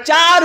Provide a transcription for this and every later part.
4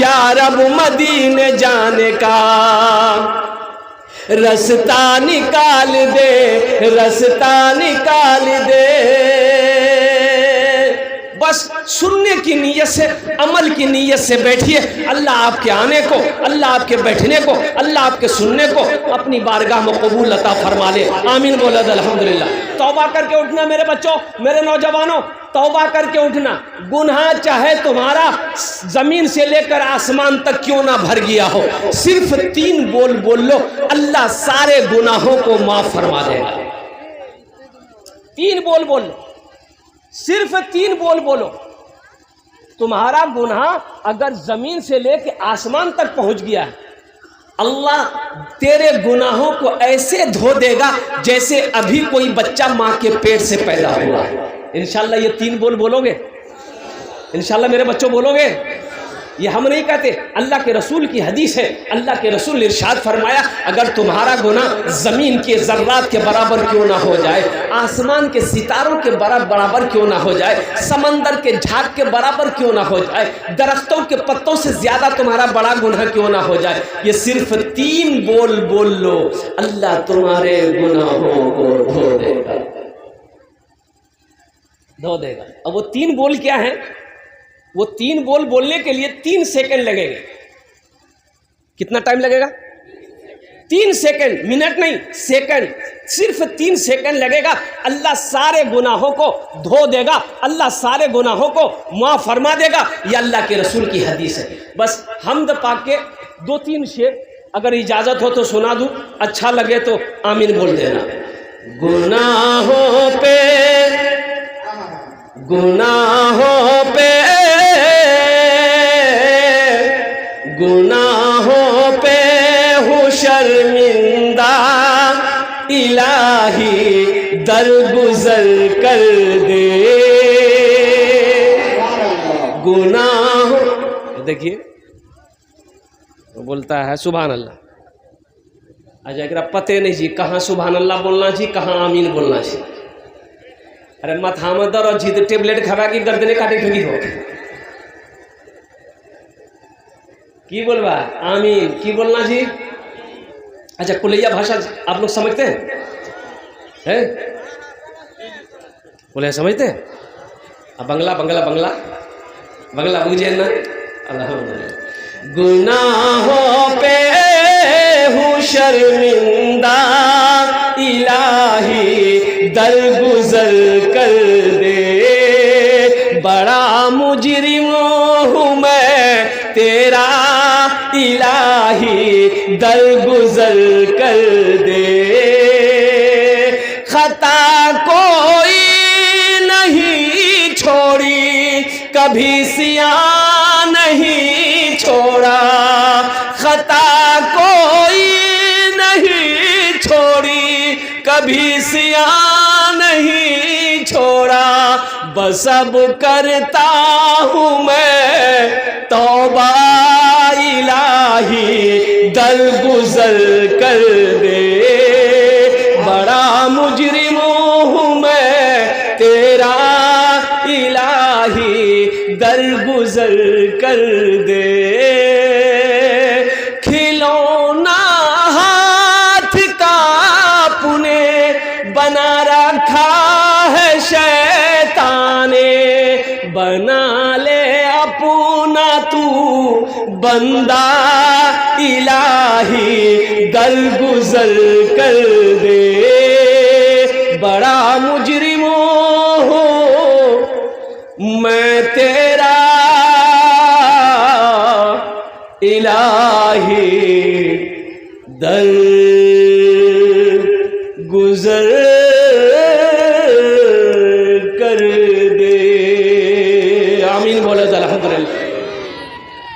یا رب مدینے جانے کا رستہ نکال دے، رستہ نکال دے۔ بس سننے کی نیت سے، عمل کی نیت سے بیٹھیے، اللہ آپ کے آنے کو، اللہ آپ کے بیٹھنے کو، اللہ آپ کے سننے کو اپنی بارگاہ میں قبول عطا فرما لے۔ آمین بولا الحمدللہ۔ توبہ کر کے اٹھنا میرے بچوں، میرے نوجوانوں، توبہ کر کے اٹھنا۔ گناہ چاہے تمہارا زمین سے لے کر آسمان تک کیوں نہ بھر گیا ہو، صرف 3 بول لو، اللہ سارے گناہوں کو معاف فرما دے گا۔ 3 بول لو، صرف 3 بولو۔ تمہارا گناہ اگر زمین سے لے کے آسمان تک پہنچ گیا ہے، اللہ تیرے گناہوں کو ایسے دھو دے گا جیسے ابھی کوئی بچہ ماں کے پیٹ سے پیدا ہوا ہے۔ انشاءاللہ یہ 3 بولو گے؟ انشاءاللہ میرے بچوں بولو گے؟ یہ ہم نہیں کہتے، اللہ کے رسول کی حدیث ہے۔ اللہ کے رسول نے ارشاد فرمایا، اگر تمہارا گناہ زمین کے ذرات کے برابر کیوں نہ ہو جائے، آسمان کے ستاروں کے برابر کیوں نہ ہو جائے، سمندر کے جھاگ کے برابر کیوں نہ ہو جائے، درختوں کے پتوں سے زیادہ تمہارا بڑا گناہ کیوں نہ ہو جائے، یہ صرف 3 بول لو، اللہ تمہارے گناہوں کو دھو دے گا، دھو دے گا۔ اب وہ 3 بول کیا ہیں؟ وہ 3 بول بولنے کے لیے 3 سیکنڈ لگیں گے۔ کتنا ٹائم لگے گا؟ 3 سیکنڈ، منٹ نہیں، سیکنڈ، صرف 3 سیکنڈ لگے گا۔ اللہ سارے گناہوں کو دھو دے گا، اللہ سارے گناہوں کو معاف فرما دے گا۔ یہ اللہ کے رسول کی حدیث ہے۔ بس حمد پاک کے 2-3 شعر اگر اجازت ہو تو سنا دوں، اچھا لگے تو آمین بول دینا۔ گناہوں پہ گناہوں پہ گناہوں پہ ہوں شرمندہ، الہی درگزر کر دے۔ گناہوں، دیکھیے وہ بولتا ہے سبحان اللہ، اگر پتہ نہیں جی کہاں سبحان اللہ بولنا جی، کہاں آمین بولنا جی۔ ارے ماتھا میں درد جی تو ٹیبلیٹ کھا کی گردنے کاٹے ٹھگی ہو کی بولوا آمین کی بولنا جی۔ اچھا کلیہ بھاشا آپ لوگ سمجھتے ہیں؟ کلیہ سمجھتے ہیں؟ بنگلہ بنگلہ بنگلہ بنگلہ بوجھے نا الحمدللہ۔ گناہوں پہ ہوں شرمندہ، الہی درگزر کر دے۔ بڑا مجرم ہوں میں تیرا، الہی درگزر کر دے۔ خطا کوئی نہیں چھوڑی، کبھی سیاہ نہیں چھوڑا، خطا کوئی نہیں چھوڑی، کبھی سیاہ نہیں چھوڑا۔ بس اب کرتا ہوں میں توبہ، الہی درگزر کر دے۔ بڑا مجرم ہوں میں تیرا، الہی درگزر کر دے۔ کھلونا ہاتھ کا اپنے بنا رکھا ہے شیطان نے، بنا لے اپنا تو بندہ، الہی درگزر کر دے۔ بڑا مجرم ہوں میں تیرا، الہی درگزر کر دے۔ آمین بولے تو الحمدللہ۔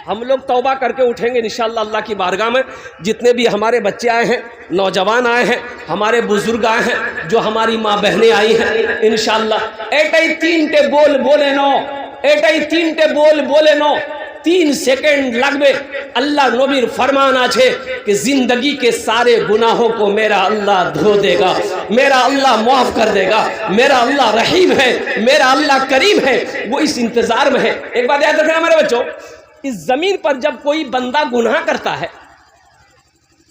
ہم لوگ توبہ کر کے اٹھیں گے انشاءاللہ اللہ کی بارگاہ میں۔ جتنے بھی ہمارے بچے آئے ہیں، نوجوان آئے ہیں، ہمارے بزرگ آئے ہیں، جو ہماری ماں بہنیں آئی ہیں، انشاءاللہ ایٹائی 3 ٹے بول بولے نو، ایٹائی 3 ٹے بول بولے نو، 3 سیکنڈ لگبے۔ اللہ نبیر فرمان آچھے کہ زندگی کے سارے گناہوں کو میرا اللہ دھو دے گا، میرا اللہ معاف کر دے گا، میرا اللہ رحیم ہے، میرا اللہ کریم ہے، وہ اس انتظار میں ہے۔ ایک بات یاد رکھنا میرے بچوں، اس زمین پر جب کوئی بندہ گناہ کرتا ہے،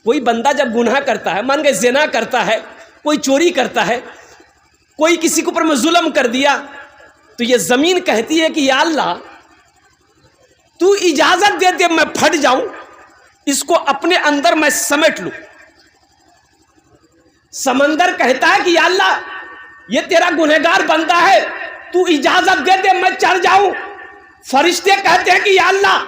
کوئی بندہ جب گناہ کرتا ہے، مان کے زنا کرتا ہے، کوئی چوری کرتا ہے، کوئی کسی کے اوپر میں ظلم کر دیا، تو یہ زمین کہتی ہے کہ یا اللہ تو اجازت دے دے میں پھٹ جاؤں، اس کو اپنے اندر میں سمیٹ لوں۔ سمندر کہتا ہے کہ یا اللہ یہ تیرا گنہگار بندہ ہے، تو اجازت دے دے میں چڑھ جاؤں۔ فرشتے کہتے ہیں کہ یا اللہ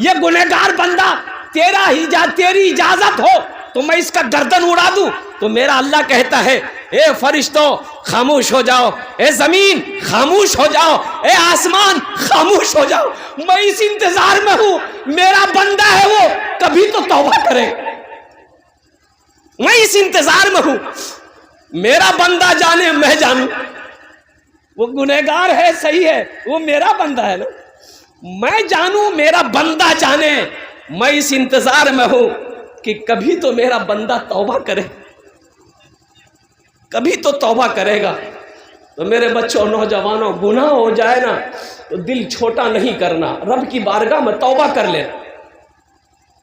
یہ گنہگار بندہ تیری اجازت ہو تو میں اس کا گردن اڑا دوں، تو میرا اللہ کہتا ہے اے فرشتوں خاموش ہو جاؤ، اے زمین خاموش ہو جاؤ، اے آسمان خاموش ہو جاؤ، میں اس انتظار میں ہوں، میرا بندہ ہے وہ کبھی تو توبہ کرے، میں اس انتظار میں ہوں، میرا بندہ جانے میں جانوں، وہ گنہگار ہے صحیح ہے، وہ میرا بندہ ہے نا، میں جانوں میرا بندہ جانے، میں اس انتظار میں ہوں کہ کبھی تو میرا بندہ توبہ کرے، کبھی تو توبہ کرے گا۔ تو میرے بچوں نوجوانوں، گناہ ہو جائے نا تو دل چھوٹا نہیں کرنا، رب کی بارگاہ میں توبہ کر لینا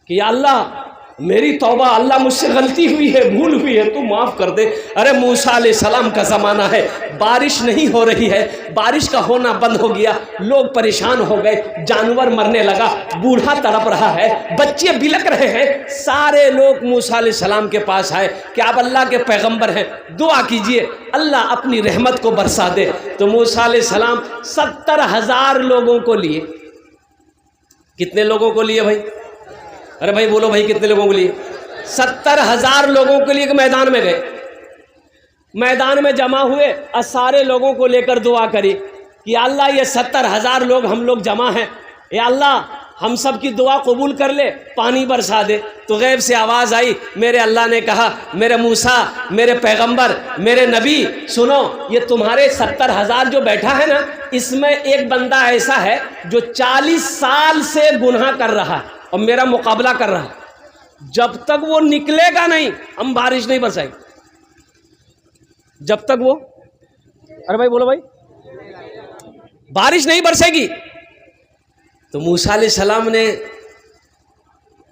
کہ یا اللہ میری توبہ، اللہ مجھ سے غلطی ہوئی ہے، بھول ہوئی ہے، تو معاف کر دے۔ ارے موسیٰ علیہ السلام کا زمانہ ہے، بارش نہیں ہو رہی ہے، بارش کا ہونا بند ہو گیا، لوگ پریشان ہو گئے، جانور مرنے لگا، بوڑھا تڑپ رہا ہے، بچے بلک رہے ہیں، سارے لوگ موسیٰ علیہ السلام کے پاس آئے کہ آپ اللہ کے پیغمبر ہیں، دعا کیجئے اللہ اپنی رحمت کو برسا دے۔ تو موسیٰ علیہ السلام 70,000 لوگوں کو لیے، کتنے لوگوں کو لیے بھائی؟ ارے بھائی بولو بھائی کتنے لوگوں کے لیے؟ 70,000 لوگوں کے لیے میدان میں گئے، میدان میں جمع ہوئے اور سارے لوگوں کو لے کر دعا کری کہ اللہ یہ 70,000 لوگ ہم لوگ جمع ہیں، یا اللہ ہم سب کی دعا قبول کر لے، پانی برسا دے۔ تو غیب سے آواز آئی، میرے اللہ نے کہا میرے موسیٰ، میرے پیغمبر، میرے نبی سنو، یہ تمہارے 70,000 جو بیٹھا ہے نا، اس میں ایک بندہ ایسا ہے جو 40 سال سے گناہ کر رہا ہے اور میرا مقابلہ کر رہا ہے، جب تک وہ نکلے گا نہیں ہم بارش نہیں برسائیں گے، جب تک وہ، ارے بھائی بولو بھائی، بارش نہیں برسے گی۔ تو موسیٰ علیہ السلام نے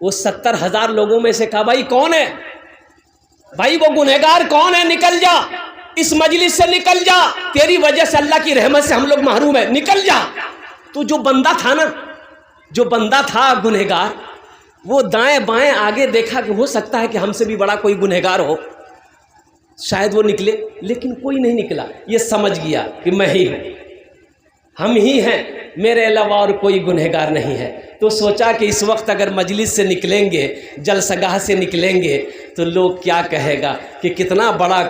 وہ 70,000 لوگوں میں سے کہا بھائی کون ہے، بھائی وہ گنہگار کون ہے، نکل جا اس مجلس سے، نکل جا، تیری وجہ سے اللہ کی رحمت سے ہم لوگ محروم ہیں، نکل جا۔ تو جو بندہ تھا نا، جو بندہ تھا گنہگار، وہ دائیں بائیں آگے دیکھا کہ ہو سکتا ہے کہ ہم سے بھی بڑا کوئی گنہگار ہو، شاید وہ نکلے، لیکن کوئی نہیں نکلا، یہ سمجھ گیا کہ میں ہی ہوں، ہم ہی ہیں، میرے علاوہ اور کوئی گنہگار نہیں ہے۔ تو سوچا کہ اس وقت اگر مجلس سے نکلیں گے، جلسہ گاہ سے نکلیں گے تو لوگ کیا کہے گا کہ کتنا بڑا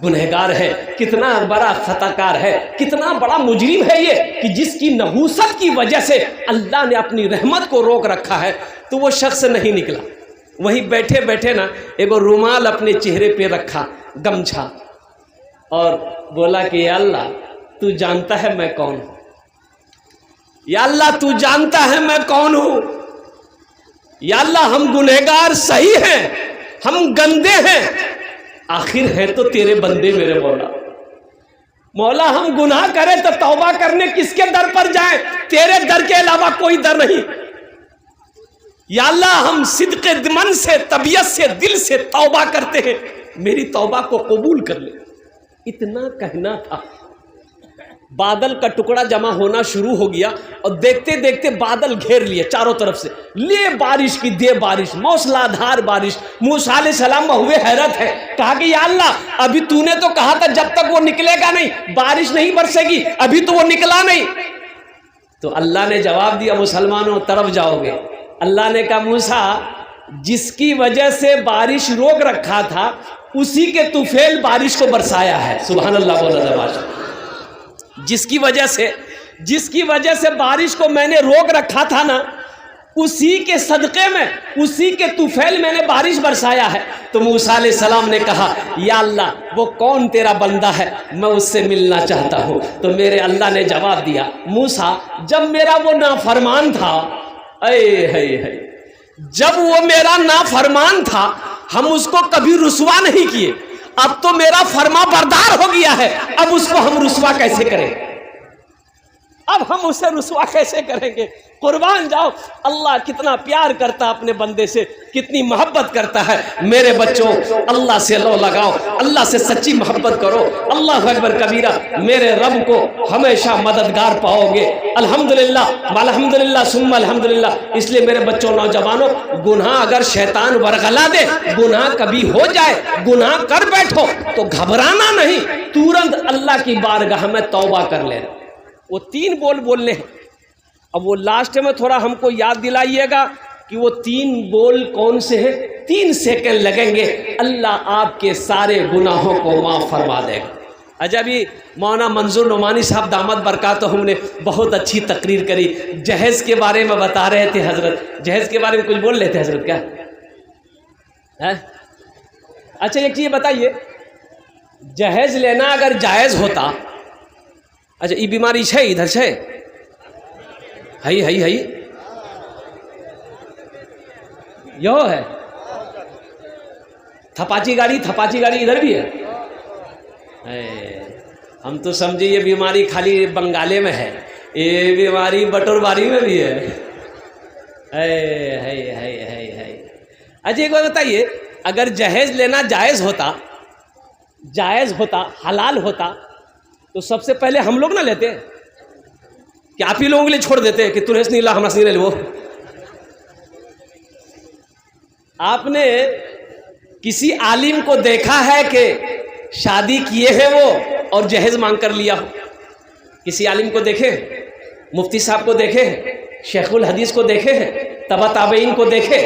گنہگار ہے، کتنا بڑا خطا کار ہے، کتنا بڑا مجرم ہے یہ کہ جس کی نحوست کی وجہ سے اللہ نے اپنی رحمت کو روک رکھا ہے۔ تو وہ شخص نہیں نکلا، وہیں بیٹھے بیٹھے نا ایک رومال اپنے چہرے پہ رکھا، گمچھا، اور بولا کہ یا اللہ تو جانتا ہے میں کون ہوں، یا اللہ تو جانتا ہے میں کون ہوں، یا اللہ ہم گنہگار صحیح ہیں، ہم گندے ہیں، آخر ہے تو تیرے بندے میرے مولا، مولا ہم گناہ کریں تو توبہ کرنے کس کے در پر جائیں، تیرے در کے علاوہ کوئی در نہیں، یا اللہ ہم صدق من سے، طبیعت سے، دل سے توبہ کرتے ہیں، میری توبہ کو قبول کر لے۔ اتنا کہنا تھا، بادل کا ٹکڑا جمع ہونا شروع ہو گیا اور دیکھتے دیکھتے بادل گھیر لیے چاروں طرف سے، لے بارش کی دے بارش، موسلا دھار بارش۔ موسیٰ علیہ السلام ہوئے حیرت ہے، کہا کہ یا اللہ ابھی تو نے تو کہا تھا جب تک وہ نکلے گا نہیں بارش نہیں برسے گی، ابھی تو وہ نکلا نہیں۔ تو اللہ نے جواب دیا مسلمانوں طرف جاؤ گے۔ اللہ نے کہا موسیٰ جس کی وجہ سے بارش روک رکھا تھا اسی کے طفیل بارش کو برسایا ہے، سبحان اللہ بولا باشا، جس کی وجہ سے بارش کو میں نے روک رکھا تھا نا، اسی کے صدقے میں، اسی کے طفیل میں نے بارش برسایا ہے۔ تو موسیٰ علیہ السلام نے کہا یا اللہ وہ کون تیرا بندہ ہے، میں اس سے ملنا چاہتا ہوں۔ تو میرے اللہ نے جواب دیا موسیٰ جب میرا وہ نافرمان تھا، جب وہ میرا نافرمان تھا ہم اس کو کبھی رسوا نہیں کیے، اب تو میرا فرما بردار ہو گیا ہے، اب اس کو ہم رسوا کیسے کریں؟ اب ہم اسے رسوا کیسے کریں گے؟ قربان جاؤ، اللہ کتنا پیار کرتا اپنے بندے سے، کتنی محبت کرتا ہے۔ میرے بچوں، اللہ سے لو لگاؤ، اللہ سے سچی محبت کرو، اللہ اکبر کبیرہ، میرے رب کو ہمیشہ مددگار پاؤ گے۔ الحمدللہ الحمدللہ ثم الحمدللہ۔ اس لیے میرے بچوں، نوجوانوں، گناہ اگر شیطان ورغلا دے، گناہ کبھی ہو جائے، گناہ کر بیٹھو تو گھبرانا نہیں، تورنت اللہ کی بارگاہ میں توبہ کر لینا۔ وہ 3 بول بولنے ہیں۔ اب وہ لاسٹ میں تھوڑا ہم کو یاد دلائیے گا کہ وہ 3 بول کون سے ہیں۔ 3 سیکنڈ لگیں گے، اللہ آپ کے سارے گناہوں کو معاف فرما دے گا۔ اچھا، ابھی مولانا منظور نعمانی صاحب دامت برکاتہم نے بہت اچھی تقریر کری، جہیز کے بارے میں بتا رہے تھے حضرت۔ جہیز کے بارے میں کچھ بول رہے تھے حضرت، کیا ہے؟ اچھا ایک چیز بتائیے، جہیز لینا اگر جائز ہوتا، اچھا یہ بیماری ہے ادھر ہے، ہے یو ہے تھپاچی گاڑی ادھر بھی ہے۔ ہم تو سمجھے یہ بیماری خالی بنگالے میں ہے، یہ بیماری بٹور باری میں بھی ہے۔ اچھا ایک بات بتائیے، اگر جہیز لینا جائز ہوتا حلال ہوتا تو سب سے پہلے ہم لوگ نہ لیتے کہ آپ ہی لوگوں کے لیے چھوڑ دیتے کہ ترہس نہیں لا ہم نہیں لے لو۔ آپ نے کسی عالم کو دیکھا ہے کہ شادی کیے ہیں وہ اور جہیز مانگ کر لیا ہو؟ کسی عالم کو دیکھے؟ مفتی صاحب کو دیکھے؟ شیخ الحدیث کو دیکھے؟ تبع تابعین کو دیکھے؟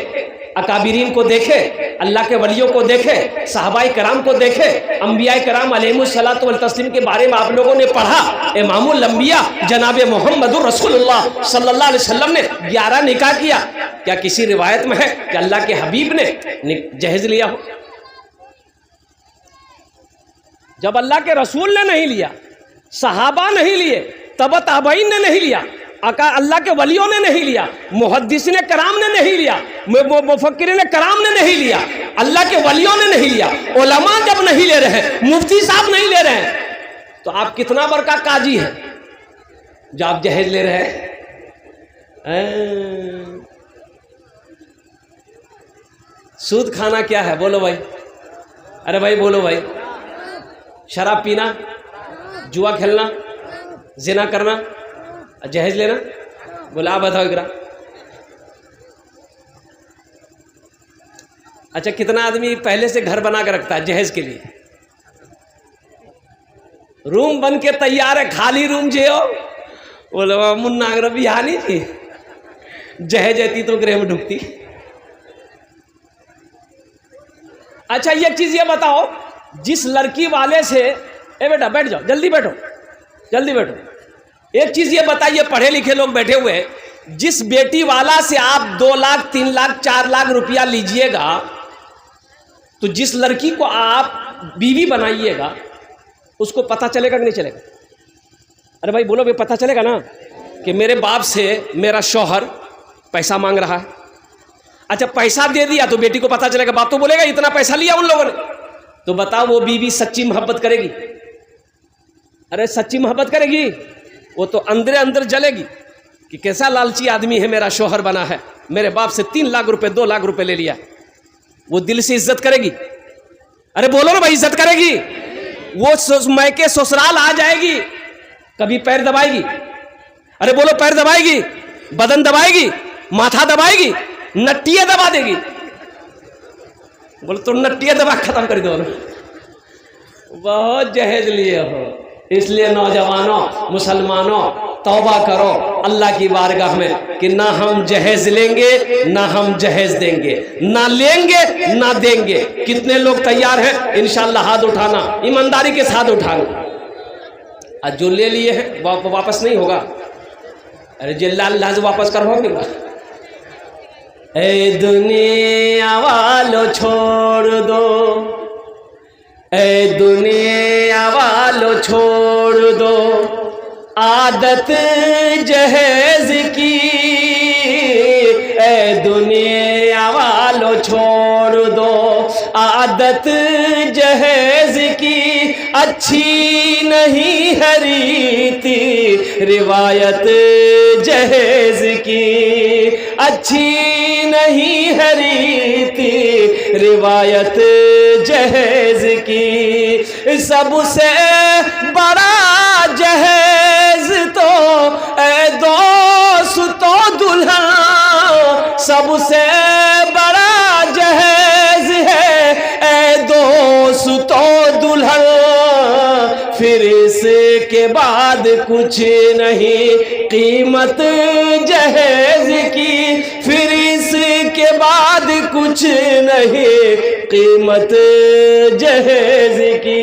اکابرین کو دیکھے؟ اللہ کے ولیوں کو دیکھے؟ صحابہ کرام کو دیکھے؟ انبیاء کرام علیہم الصلوۃ والتسلیم کے بارے میں آپ لوگوں نے پڑھا؟ امام الانبیاء جناب محمد رسول اللہ صلی اللہ علیہ وسلم نے 11 نکاح کیا، کیا کسی روایت میں ہے کہ اللہ کے حبیب نے جہیز لیا ہو؟ جب اللہ کے رسول نے نہیں لیا، صحابہ نہیں لیے، تبع تابعین نے نہیں لیا، اللہ کے ولیوں نے نہیں لیا، محدثین کرام نے نہیں لیا، مفکرین کرام نے نہیں لیا، اللہ کے ولیوں نے نہیں لیا، علماء جب نہیں لے رہے ہیں، مفتی صاحب نہیں لے رہے ہیں، تو آپ کتنا بڑا قاضی ہیں جو آپ جہیز لے رہے ہیں؟ سود کھانا کیا ہے؟ بولو بھائی، ارے بھائی بولو بھائی۔ شراب پینا، جوا کھیلنا، زنا کرنا، جہیز لینا؟ بولا آپ بتاؤ اقرا۔ اچھا کتنا آدمی پہلے سے گھر بنا کے رکھتا ہے جہیز کے لیے؟ روم بن کے تیار ہے، خالی روم جو ہو بولو منا اگر بھی یہاں نہیں تھی، جہیز آتی تو گرہ میں ڈھکتی۔ اچھا ایک چیز یہ بتاؤ، جس لڑکی والے سے، اے بیٹا بیٹھ جاؤ، جلدی بیٹھو جلدی بیٹھو، ایک چیز یہ بتائیے، پڑھے لکھے لوگ بیٹھے ہوئے ہیں، جس بیٹی والا سے آپ 2 لاکھ 3 لاکھ 4 لاکھ روپیہ لیجئے گا، تو جس لڑکی کو آپ بیوی بنائیے گا اس کو پتہ چلے گا کہ نہیں چلے گا؟ ارے بھائی بولو، پتہ چلے گا نا کہ میرے باپ سے میرا شوہر پیسہ مانگ رہا ہے۔ اچھا پیسہ دے دیا تو بیٹی کو پتہ چلے گا، باپ تو بولے گا اتنا پیسہ لیا ان لوگوں نے، تو بتاؤ وہ بیوی سچی محبت کرے گی؟ ارے سچی محبت کرے گی؟ وہ تو اندر جلے گی کہ کیسا لالچی آدمی ہے، میرا شوہر بنا ہے، میرے باپ سے 3 لاکھ روپے 2 لاکھ روپے لے لیا۔ وہ دل سے عزت کرے گی؟ ارے بولو نا بھائی، عزت کرے گی؟ وہ میکے سسرال آ جائے گی، کبھی پیر دبائے گی؟ ارے بولو، پیر دبائے گی، بدن دبائے گی، ماتھا دبائے گی، نٹیاں دبا دے گی؟ بولو تو نٹیاں دبا ختم کر دو۔ بہت جہیز لیے ہو، اس لیے نوجوانوں، مسلمانوں، توبہ کرو اللہ کی بارگاہ میں کہ نہ ہم جہیز لیں گے نہ ہم جہیز دیں گے، نہ لیں گے نہ دیں گے۔ کتنے لوگ تیار ہیں انشاءاللہ؟ ہاتھ اٹھانا، ایمانداری کے ساتھ اٹھانا۔ آج جو لے لیے ہیں واپس نہیں ہوگا، ارے جل اللہ سے واپس کرواؤ گے۔ اے دنیا والو چھوڑ دو، اے دنیا والو چھوڑ دو عادت جہیز کی، اے دنیا والو چھوڑ دو عادت جہیز کی، اچھی نہیں ہے ریتی روایت جہیز کی، اچھی نہیں ہے ریتی روایت جہیز کی، سب سے بڑا جہیز تو اے دوستو دلہن، سب سے بڑا جہیز ہے اے دوستو دلہن، پھر اس کے بعد کچھ نہیں قیمت جہیز کی، پھر اس کے بعد کچھ نہیں قیمت جہیز کی۔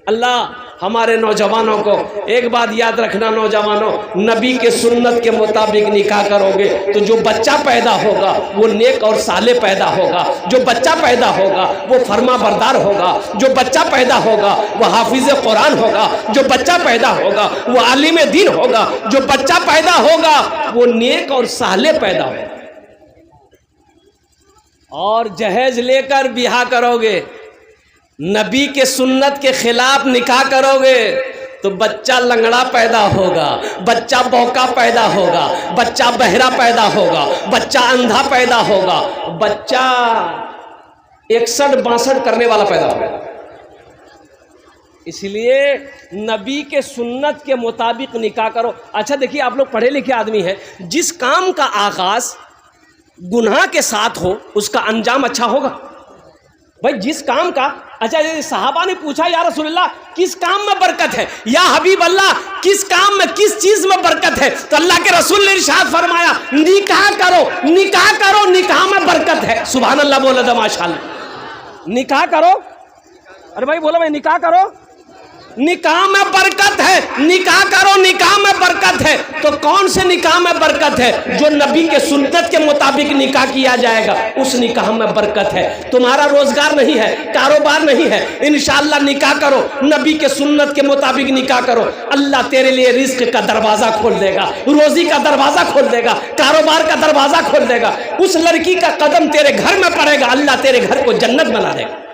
اللہ ہمارے نوجوانوں کو ایک بات یاد رکھنا، نوجوانوں، نبی کے سنت کے مطابق نکاح کرو گے تو جو بچہ پیدا ہوگا وہ نیک اور صالح پیدا ہوگا، جو بچہ پیدا ہوگا وہ فرما بردار ہوگا، جو بچہ پیدا ہوگا وہ حافظ قرآن ہوگا، جو بچہ پیدا ہوگا وہ عالم دین ہوگا، جو بچہ پیدا ہوگا وہ نیک اور صالح پیدا ہوگا۔ اور جہیز لے کر بیاہ کرو گے، نبی کے سنت کے خلاف نکاح کرو گے تو بچہ لنگڑا پیدا ہوگا، بچہ بوکا پیدا ہوگا، بچہ بہرا پیدا ہوگا، بچہ اندھا پیدا ہوگا، بچہ 61-62 کرنے والا پیدا ہوگا۔ اس لیے نبی کے سنت کے مطابق نکاح کرو۔ اچھا دیکھیے، آپ لوگ پڑھے لکھے آدمی ہیں، جس کام کا آغاز گناہ کے ساتھ ہو اس کا انجام اچھا ہوگا بھائی، جس کام کا۔ اچھا صحابہ نے پوچھا یا رسول اللہ کس کام میں برکت ہے؟ یا حبیب اللہ کس کام میں، کس چیز میں برکت ہے؟ تو اللہ کے رسول نے ارشاد فرمایا نکاح کرو، نکاح کرو، نکاح میں برکت ہے۔ سبحان اللہ بولا تھا، ماشاء اللہ۔ نکاح کرو، ارے بھائی بولو بھائی، نکاح کرو، نکاح میں برکت ہے، نکاح کرو، نکاح میں برکت ہے۔ تو کون سے نکاح میں برکت ہے؟ جو نبی کے سنت کے مطابق نکاح کیا جائے گا اس نکاح میں برکت ہے۔ تمہارا روزگار نہیں ہے، کاروبار نہیں ہے، انشاءاللہ نکاح کرو، نبی کے سنت کے مطابق نکاح کرو، اللہ تیرے لیے رزق کا دروازہ کھول دے گا، روزی کا دروازہ کھول دے گا، کاروبار کا دروازہ کھول دے گا۔ اس لڑکی کا قدم تیرے گھر میں پڑے گا، اللہ تیرے گھر کو جنت بنا دے گا۔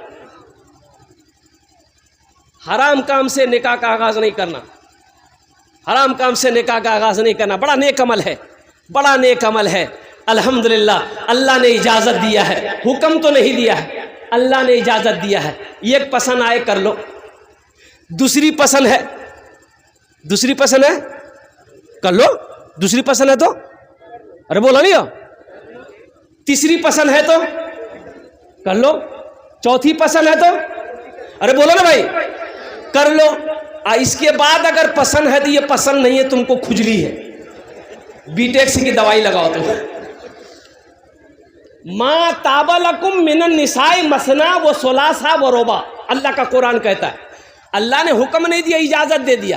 حرام کام سے نکاح کا آغاز نہیں کرنا، حرام کام سے نکاح کا آغاز نہیں کرنا، بڑا نیک عمل ہے، بڑا نیک عمل ہے۔ الحمدللہ اللہ نے اجازت دیا ہے، حکم تو نہیں دیا ہے، اللہ نے اجازت دیا ہے۔ ایک پسند آئے کر لو، دوسری پسند ہے، دوسری پسند ہے کر لو، دوسری پسند ہے تو ارے بولا نہیں ہو، تیسری پسند ہے تو کر لو، چوتھی پسند ہے تو ارے بولو نا بھائی کر لو۔ اس کے بعد اگر پسند ہے تو یہ پسند نہیں ہے، تم کو کھجلی ہے، بیٹیکس کی دوائی لگاؤ تم۔ ما تاب لکم من النساء مثنی و ثلاث و رباع، اللہ کا قرآن کہتا ہے۔ اللہ نے حکم نہیں دیا، اجازت دے دیا۔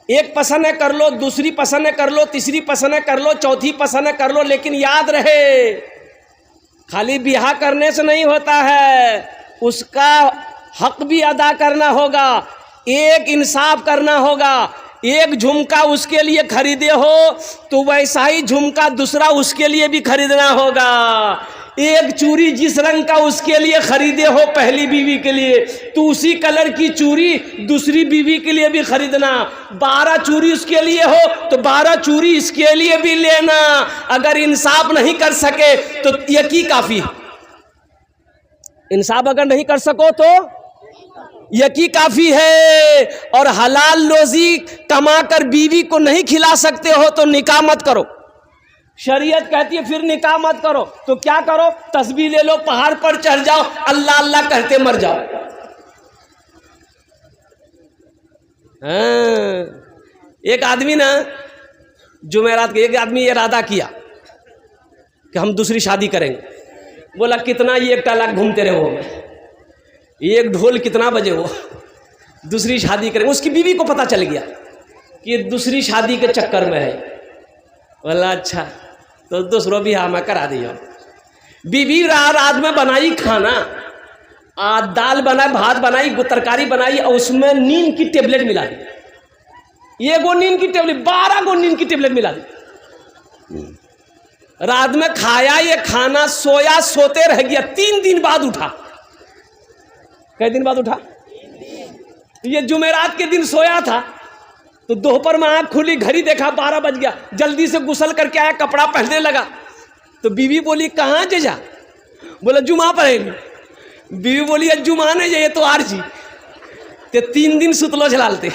ایک پسند ہے کر لو، دوسری پسند ہے کر لو، تیسری پسند ہے کر لو، چوتھی پسند ہے کر لو، لیکن یاد رہے خالی بیاہ کرنے سے نہیں ہوتا ہے، اس کا حق بھی ادا کرنا ہوگا، ایک انصاف کرنا ہوگا۔ ایک جھمکا اس کے لیے خریدے ہو تو ویسا ہی جھمکا دوسرا اس کے لیے بھی خریدنا ہوگا۔ ایک چوری جس رنگ کا اس کے لیے خریدے ہو پہلی بیوی کے لیے تو اسی کلر کی چوری دوسری بیوی کے لیے بھی خریدنا۔ 12 چوری اس کے لیے ہو تو 12 چوری اس کے لیے بھی لینا۔ اگر انصاف نہیں کر سکے تو یقی کافی، انصاف اگر نہیں کر سکو تو یقی کافی ہے۔ اور حلال روزی کما کر بیوی کو نہیں کھلا سکتے ہو تو نکاح مت کرو۔ شریعت کہتی ہے پھر نکاح مت کرو، تو کیا کرو؟ تسبیح لے لو، پہاڑ پر چڑھ جاؤ، اللہ اللہ کہتے مر جاؤ۔ ایک آدمی نا جمعرات کے، ایک آدمی یہ ارادہ کیا کہ ہم دوسری شادی کریں گے۔ بولا کتنا؟ یہ 1 لاکھ گھومتے رہے ہو، ایک ڈھول کتنا بجے ہو، دوسری شادی کریں گے۔ اس کی بیوی کو پتہ چل گیا کہ یہ دوسری شادی کے چکر میں ہے۔ بولا اچھا تو دوسروں بھی ہاں میں کرا دیا۔ بیوی رات میں بنائی کھانا، دال بنائی، بھات بنائی، ترکاری بنائی، اور اس میں نیند کی ٹیبلٹ ملا دی۔ یہ گو نیند کی ٹیبلٹ، 12 گو نیند کی ٹیبلٹ ملا دی۔ رات میں کھایا یہ کھانا، سویا، سوتے رہ گیا، 3 دن بعد اٹھا۔ کئی دن بعد اٹھا؟ یہ جمعرات کے دن سویا تھا تو دوپہر میں آنکھ کھلی، گھڑی دیکھا 12 بج گیا، جلدی سے غسل کر کے آیا، کپڑا پہننے لگا تو بیوی بولی کہاں جا؟ بولا جمعہ پڑھے گی۔ بیوی بولی جمعہ نہیں یہ تو آر جی تے 3 دن ستلو چلالتے۔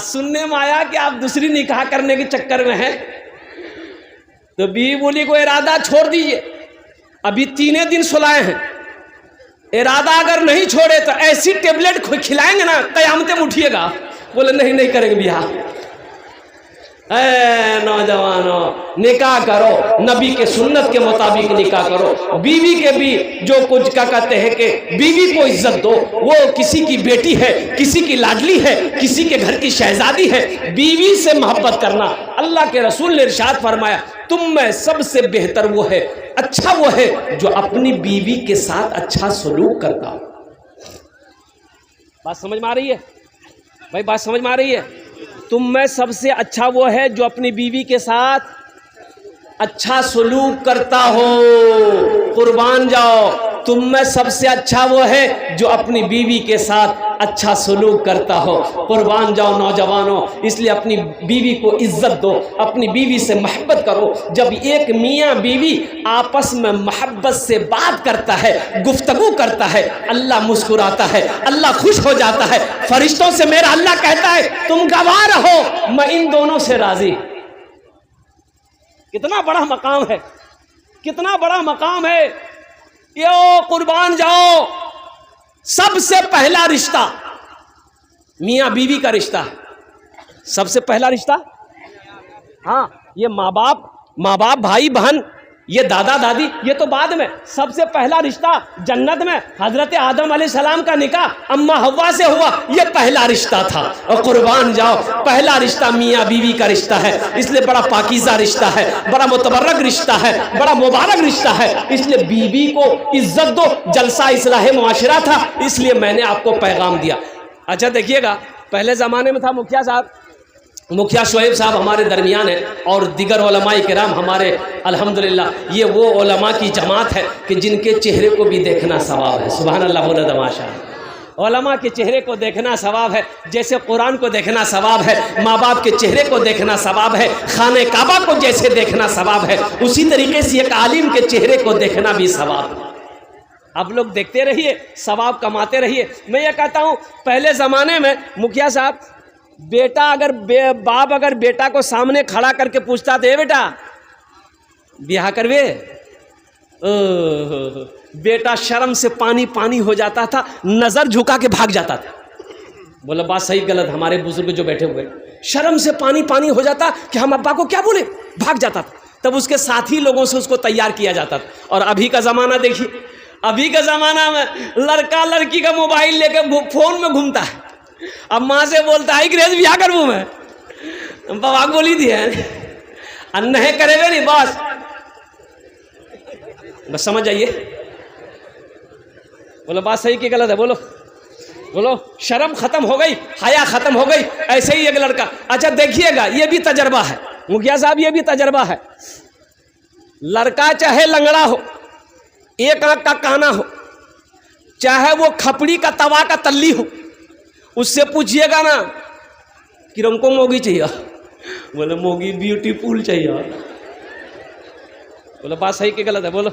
سننے میں آیا کہ آپ دوسری نکاح کرنے کے چکر میں ہیں، تو بیوی بولی کو ارادہ چھوڑ دیجئے، ابھی 3 دن سلائے ہیں، ارادہ اگر نہیں چھوڑے تو ایسی ٹیبلٹ کھلائیں گے نا قیامتیں اٹھیے گا۔ بولے نہیں کریں گے بیاہ۔ اے نوجوانوں، نکاح کرو، نبی کے سنت کے مطابق نکاح کرو۔ بیوی کے بھی جو کچھ کا کہتے ہیں کہ بیوی کو عزت دو، وہ کسی کی بیٹی ہے، کسی کی لاڈلی ہے، کسی کے گھر کی شہزادی ہے۔ بیوی سے محبت کرنا، اللہ کے رسول نے ارشاد فرمایا تم میں سب سے بہتر وہ ہے، اچھا وہ ہے جو اپنی بیوی کے ساتھ اچھا سلوک کرتا ہو۔ بات سمجھ میں آ رہی ہے بھائی؟ بات سمجھ میں آ رہی ہے؟ تم میں سب سے اچھا وہ ہے جو اپنی بیوی کے ساتھ اچھا سلوک کرتا ہو۔ قربان جاؤ، تم میں سب سے اچھا وہ ہے جو اپنی بیوی کے ساتھ اچھا سلوک کرتا ہو۔ قربان جاؤ نوجوانوں، اس لیے اپنی بیوی کو عزت دو، اپنی بیوی سے محبت کرو۔ جب ایک میاں بیوی آپس میں محبت سے بات کرتا ہے، گفتگو کرتا ہے، اللہ مسکراتا ہے، اللہ خوش ہو جاتا ہے۔ فرشتوں سے میرا اللہ کہتا ہے تم گواہ رہو میں ان دونوں سے راضی۔ کتنا بڑا مقام ہے، کتنا بڑا مقام ہے۔ یہ قربان جاؤ، سب سے پہلا رشتہ میاں بیوی کا رشتہ ہے۔ سب سے پہلا رشتہ، ہاں، یہ ماں باپ بھائی بہن، یہ دادا دادی، یہ تو بعد میں۔ سب سے پہلا رشتہ جنت میں حضرت آدم علیہ السلام کا نکاح اماں حوا سے ہوا، یہ پہلا رشتہ تھا۔ اور قربان جاؤ، پہلا رشتہ میاں بیوی کا رشتہ ہے، اس لیے بڑا پاکیزہ رشتہ ہے، بڑا متبرک رشتہ ہے، بڑا مبارک رشتہ ہے۔ اس لیے بیوی کو عزت دو۔ جلسہ اصلاح معاشرہ تھا، اس لیے میں نے آپ کو پیغام دیا۔ اچھا دیکھیے گا، پہلے زمانے میں تھا مکھیا شعیب صاحب ہمارے درمیان ہیں، اور دیگر علماء کرام ہمارے، الحمدللہ یہ وہ علماء کی جماعت ہے کہ جن کے چہرے کو بھی دیکھنا ثواب ہے۔ سبحان اللہ بولے تماشا۔ علماء کے چہرے کو دیکھنا ثواب ہے، جیسے قرآن کو دیکھنا ثواب ہے، ماں باپ کے چہرے کو دیکھنا ثواب ہے، خانہ کعبہ کو جیسے دیکھنا ثواب ہے، اسی طریقے سے ایک عالم کے چہرے کو دیکھنا بھی ثواب ہے۔ اب لوگ دیکھتے رہیے، ثواب کماتے رہیے۔ میں یہ کہتا ہوں، پہلے زمانے میں مکھیا صاحب، باپ اگر بیٹا کو سامنے کھڑا کر کے پوچھتا تھا، اے بیٹا بیاہ کروے، بیٹا شرم سے پانی ہو جاتا تھا، نظر جھکا کے بھاگ جاتا تھا۔ بولا بات صحیح غلط؟ ہمارے بزرگ جو بیٹھے ہوئے، شرم سے پانی ہو جاتا کہ ہم ابا کو کیا بولے، بھاگ جاتا تھا۔ تب اس کے ساتھی لوگوں سے اس کو تیار کیا جاتا تھا۔ اور ابھی کا زمانہ دیکھیے، ابھی کا زمانہ میں لڑکا لڑکی کا موبائل لے کے فون میں گھومتا ہے، اب ماں سے بولتا ہے گریز بیاہ کروں میں، بابا بولی دی ہے انہیں کرے گا نہیں، بس سمجھ آئیے۔ بولو بات صحیح کی غلط ہے؟ بولو شرم ختم ہو گئی، حیا ختم ہو گئی۔ ایسے ہی ایک لڑکا، اچھا دیکھیے گا، یہ بھی تجربہ ہے مکھیا صاحب، یہ بھی تجربہ ہے۔ لڑکا چاہے لنگڑا ہو، ایک آنکھ کا کانا ہو، چاہے وہ کھپڑی کا توا کا تلی ہو، اس سے پوچھئے گا نا کہ ہم کو موگی چاہیے، بولے موگی بیوٹیفل چاہیے۔ بولو بات صحیح کہ غلط ہے؟ بولو۔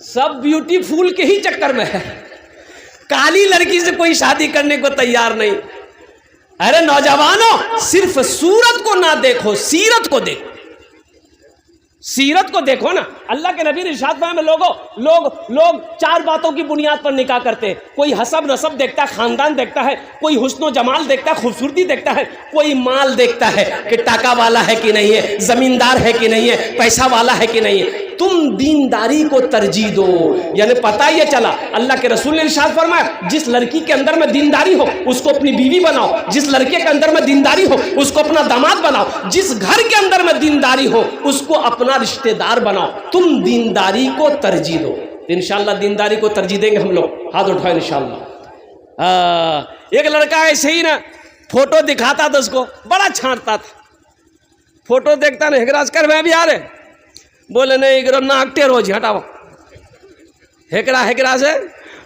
سب بیوٹیفل کے ہی چکر میں ہے، کالی لڑکی سے کوئی شادی کرنے کو تیار نہیں۔ ارے نوجوانوں، صرف صورت کو نہ دیکھو، سیرت کو دیکھو، سیرت کو دیکھو نا۔ اللہ کے نبی ارشاد فرمائے لوگ 4 باتوں کی بنیاد پر نکاح کرتے ہیں۔ کوئی حسب نسب دیکھتا ہے، خاندان دیکھتا ہے، کوئی حسن و جمال دیکھتا ہے، خوبصورتی دیکھتا ہے، کوئی مال دیکھتا ہے کہ ٹاکا والا ہے کہ نہیں ہے، زمیندار ہے کہ نہیں ہے، پیسہ والا ہے کہ نہیں ہے۔ تم دینداری کو ترجیح دو۔ یعنی پتہ یہ چلا، اللہ کے رسول نے ارشاد فرمایا جس لڑکی کے اندر میں دینداری ہو اس کو اپنی بیوی بناؤ، جس لڑکے کے اندر میں دینداری ہو اس کو اپنا داماد بناؤ، جس گھر کے اندر میں دینداری ہو اس کو اپنا رشتہ دار بناؤ۔ تم دینداری کو ترجیح دو۔ انشاءاللہ دینداری کو ترجیح دیں گے ہم لوگ، ہاتھ اٹھائیں انشاءاللہ۔ ایک لڑکا ایسے ہی نا فوٹو دکھاتا تھا، اس کو بڑا چھانٹتا تھا، فوٹو دیکھتا نا، ہگراج کر میں بھی آ رہے، بولے نہیں گرو ناک ٹیر ہو جی، ہٹاؤ۔ ہیکڑا سے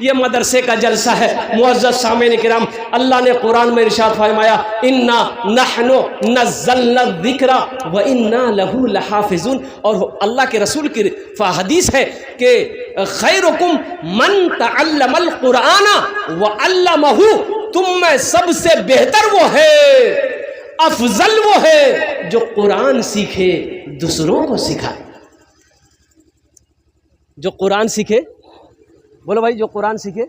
یہ مدرسے کا جلسہ ہے۔ معزز سامعین کرام، اللہ نے قرآن میں ارشاد فرمایا انا نحن نزلنا الذکر وانا لہ لحافظون، اور اللہ کے رسول کی حدیث ہے کہ خیرکم من تعلم القرآن وعلمہ، تم میں سب سے بہتر وہ ہے، افضل وہ ہے جو قرآن سیکھے دوسروں کو سکھائے۔ جو قرآن سیکھے، بولو بھائی، جو قرآن سیکھے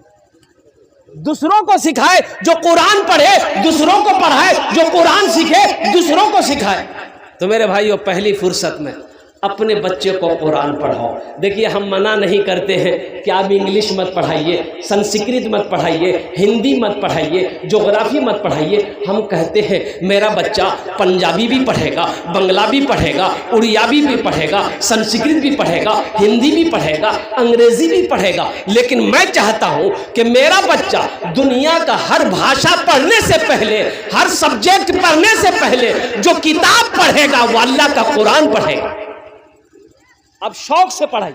دوسروں کو سکھائے، جو قرآن پڑھے دوسروں کو پڑھائے، جو قرآن سیکھے دوسروں کو سکھائے۔ تو میرے بھائیو، پہلی فرصت میں اپنے بچے کو قرآن پڑھاؤ۔ دیکھیے، ہم منع نہیں کرتے ہیں کہ آپ انگلش مت پڑھائیے، سنسکرت مت پڑھائیے، ہندی مت پڑھائیے، جغرافی مت پڑھائیے۔ ہم کہتے ہیں میرا بچہ پنجابی بھی پڑھے گا، بنگلہ بھی پڑھے گا، اڑیاوی بھی پڑھے گا، سنسکرت بھی پڑھے گا، ہندی بھی پڑھے گا، انگریزی بھی پڑھے گا، لیکن میں چاہتا ہوں کہ میرا بچہ دنیا کا ہر بھاشا پڑھنے سے پہلے، ہر سبجیکٹ پڑھنے سے پہلے جو کتاب پڑھے گا وہ اللہ کا قرآن پڑھے گا۔ اب شوق سے پڑھائی،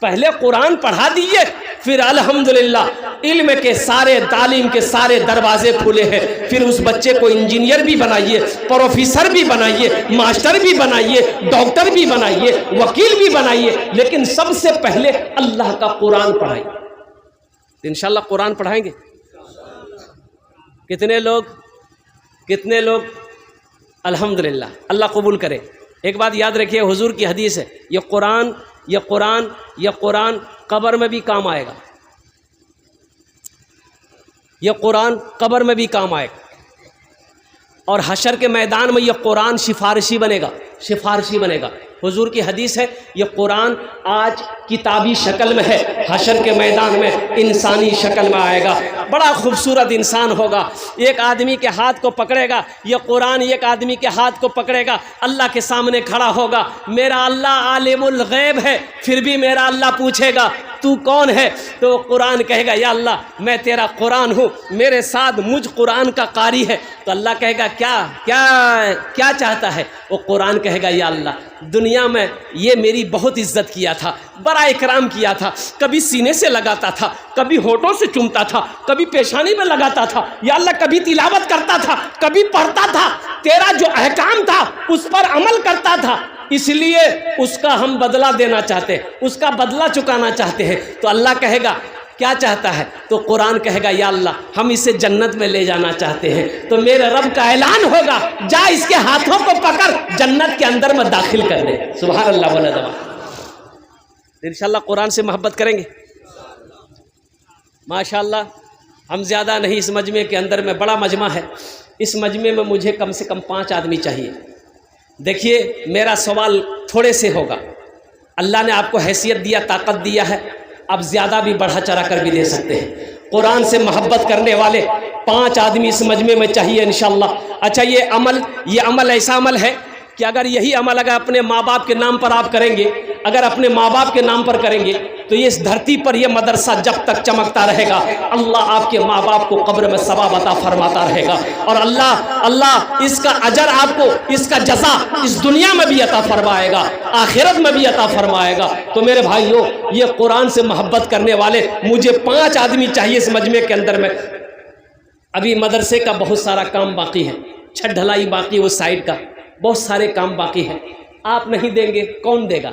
پہلے قرآن پڑھا دیجئے، پھر الحمدللہ علم کے سارے، تعلیم کے سارے دروازے کھلے ہیں۔ پھر اس بچے کو انجینئر بھی بنائیے، پروفیسر بھی بنائیے، ماسٹر بھی بنائیے، ڈاکٹر بھی بنائیے، وکیل بھی بنائیے، لیکن سب سے پہلے اللہ کا قرآن پڑھائیے۔ انشاءاللہ قرآن پڑھائیں گے۔ کتنے لوگ الحمدللہ، اللہ قبول کرے۔ ایک بات یاد رکھیے، حضور کی حدیث ہے، یہ قرآن قبر میں بھی کام آئے گا، یہ قرآن قبر میں بھی کام آئے گا، اور حشر کے میدان میں یہ قرآن سفارشی بنے گا۔ حضور کی حدیث ہے، یہ قرآن آج کتابی شکل میں ہے، حشر کے میدان میں انسانی شکل میں آئے گا۔ بڑا خوبصورت انسان ہوگا، ایک آدمی کے ہاتھ کو پکڑے گا، یہ قرآن ایک آدمی کے ہاتھ کو پکڑے گا، اللہ کے سامنے کھڑا ہوگا۔ میرا اللہ عالم الغیب ہے، پھر بھی میرا اللہ پوچھے گا تو کون ہے؟ تو قرآن کہے گا یا اللہ میں تیرا قرآن ہوں، میرے ساتھ مجھ قرآن کا قاری ہے۔ تو اللہ کہے گا کیا چاہتا ہے؟ وہ قرآن کہے گا یا اللہ دنیا میں یہ میری بہت عزت کیا تھا، بڑا اکرام کیا تھا، کبھی سینے سے لگاتا تھا، کبھی ہونٹوں سے چومتا تھا، کبھی پیشانی میں لگاتا تھا، یا اللہ کبھی تلاوت کرتا تھا، کبھی پڑھتا تھا، تیرا جو احکام تھا اس پر عمل کرتا تھا، اس لیے اس کا ہم بدلہ دینا چاہتے ہیں، اس کا بدلہ چکانا چاہتے ہیں۔ تو اللہ کہے گا کیا چاہتا ہے؟ تو قرآن کہے گا یا اللہ ہم اسے جنت میں لے جانا چاہتے ہیں۔ تو میرے رب کا اعلان ہوگا جا اس کے ہاتھوں کو پکڑ جنت کے اندر میں داخل کر دے۔ سبحان اللہ بولا دبا۔ انشاءاللہ قرآن سے محبت کریں گے ماشاءاللہ۔ ہم زیادہ نہیں، اس مجمع کے اندر میں بڑا مجمع ہے، اس مجمع میں مجھے کم سے کم 5 آدمی چاہیے۔ دیکھیے میرا سوال تھوڑے سے ہوگا، اللہ نے آپ کو حیثیت دیا، طاقت دیا ہے، آپ زیادہ بھی بڑھا چڑھا کر بھی دے سکتے ہیں۔ قرآن سے محبت کرنے والے 5 آدمی اس مجمع میں چاہیے انشاءاللہ۔ اچھا یہ عمل ایسا عمل ہے کہ اگر یہی عمل اگر اپنے ماں باپ کے نام پر آپ کریں گے، اگر اپنے ماں باپ کے نام پر کریں گے تو یہ اس دھرتی پر یہ مدرسہ جب تک چمکتا رہے گا، اللہ آپ کے ماں باپ کو قبر میں ثواب عطا فرماتا رہے گا، اور اللہ اس کا اجر آپ کو، اس کا جزا اس دنیا میں بھی عطا فرمائے گا، آخرت میں بھی عطا فرمائے گا۔ تو میرے بھائیوں، یہ قرآن سے محبت کرنے والے مجھے 5 آدمی چاہیے اس مجمع کے اندر میں۔ ابھی مدرسے کا بہت سارا کام باقی ہے، چھت ڈھلائی باقی، وہ سائڈ کا بہت سارے کام باقی ہیں۔ آپ نہیں دیں گے کون دے گا؟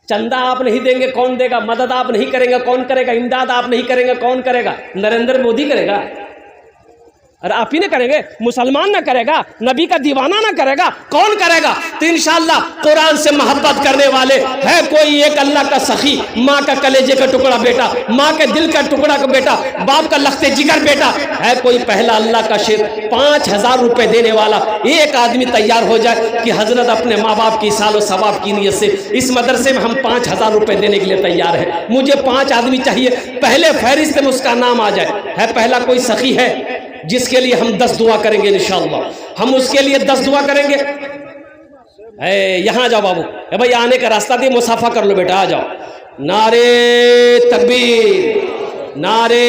چندہ آپ نہیں دیں گے کون دے گا؟ مدد آپ نہیں کریں گے کون کرے گا؟ امداد آپ نہیں کریں گے کون کرے گا؟ نریندر مودی کرے گا؟ اور آپ ہی نہ کریں گے؟ مسلمان نہ کرے گا؟ نبی کا دیوانہ نہ کرے گا؟ کون کرے گا؟ تو انشاءاللہ قرآن سے محبت کرنے والے ہے کوئی ایک اللہ کا سخی، ماں کا کلیجے کا ٹکڑا بیٹا، ماں کے دل کا ٹکڑا کا بیٹا، باپ کا لخت جگر بیٹا ہے کوئی پہلا اللہ کا شیر 5000 روپے دینے والا ایک آدمی تیار ہو جائے کہ حضرت اپنے ماں باپ کی سال و ثواب کی نیت سے اس مدرسے میں ہم 5000 روپے دینے کے لیے تیار ہیں۔ مجھے 5 آدمی چاہیے، پہلے فہرست میں اس کا نام آ جائے۔ ہے پہلا کوئی سخی ہے جس کے لیے ہم 10 دعا کریں گے انشاءاللہ؟ ہم اس کے لیے 10 دعا کریں گے۔ یہاں جاؤ بابو، بھائی آنے کا راستہ دے، مسافہ کر لو بیٹا، آ جاؤ۔ نعرے تکبیر، نعرے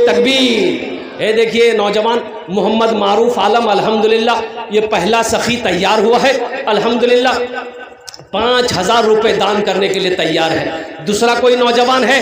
تکبیر۔ دیکھیے نوجوان محمد معروف عالم الحمدللہ یہ پہلا سخی تیار ہوا ہے الحمدللہ، 5000 روپے دان کرنے کے لیے تیار ہے۔ دوسرا کوئی نوجوان ہے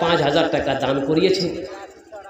5,000 টাকা দান করিয়েছে,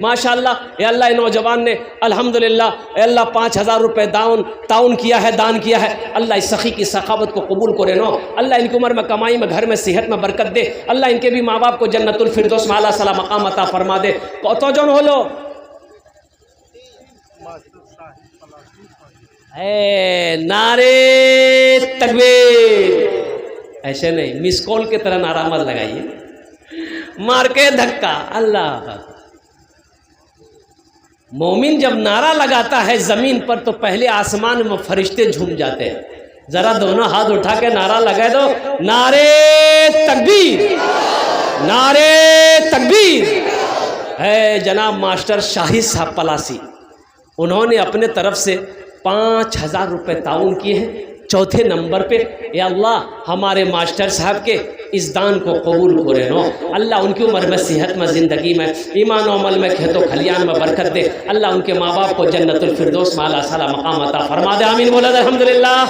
ماشاءاللہ اے اللہ اے نوجوان نے الحمدللہ اے اللہ 5000 روپے تعاون کیا ہے، دان کیا ہے، اللہ اس سخی کی سخاوت کو قبول کرے نو، اللہ ان کی عمر میں کمائی میں گھر میں صحت میں برکت دے، اللہ ان کے بھی ماں باپ کو جنت الفردوس میں اعلیٰ صلاح مقام عطا فرما دے۔ کتو جن ہولو اے نعرے تکبیر، ایسے نہیں مس کال کی طرح نعرہ مت لگائیے، مار کے دھکا۔ اللہ مومن جب نعرہ لگاتا ہے زمین پر تو پہلے آسمان میں فرشتے جھوم جاتے ہیں۔ ذرا دونوں ہاتھ اٹھا کے نعرہ لگائے دو، نعرے تکبیر، نعرے تکبیر۔ ہے جناب ماسٹر شاہد صاحب پلاسی، انہوں نے اپنے طرف سے 5000 روپے تعاون کیے ہیں۔ چوتھے نمبر پہ یا اللہ ہمارے ماسٹر صاحب کے اس دان کو قبول کرے نو، اللہ ان کی عمر میں صحت میں زندگی میں ایمان و عمل میں کھیت و کھلیان میں برکت دے، اللہ ان کے ماں باپ کو جنت الفردوس میں اعلیٰ مقام عطا فرما دے، آمین بولا الحمدللہ۔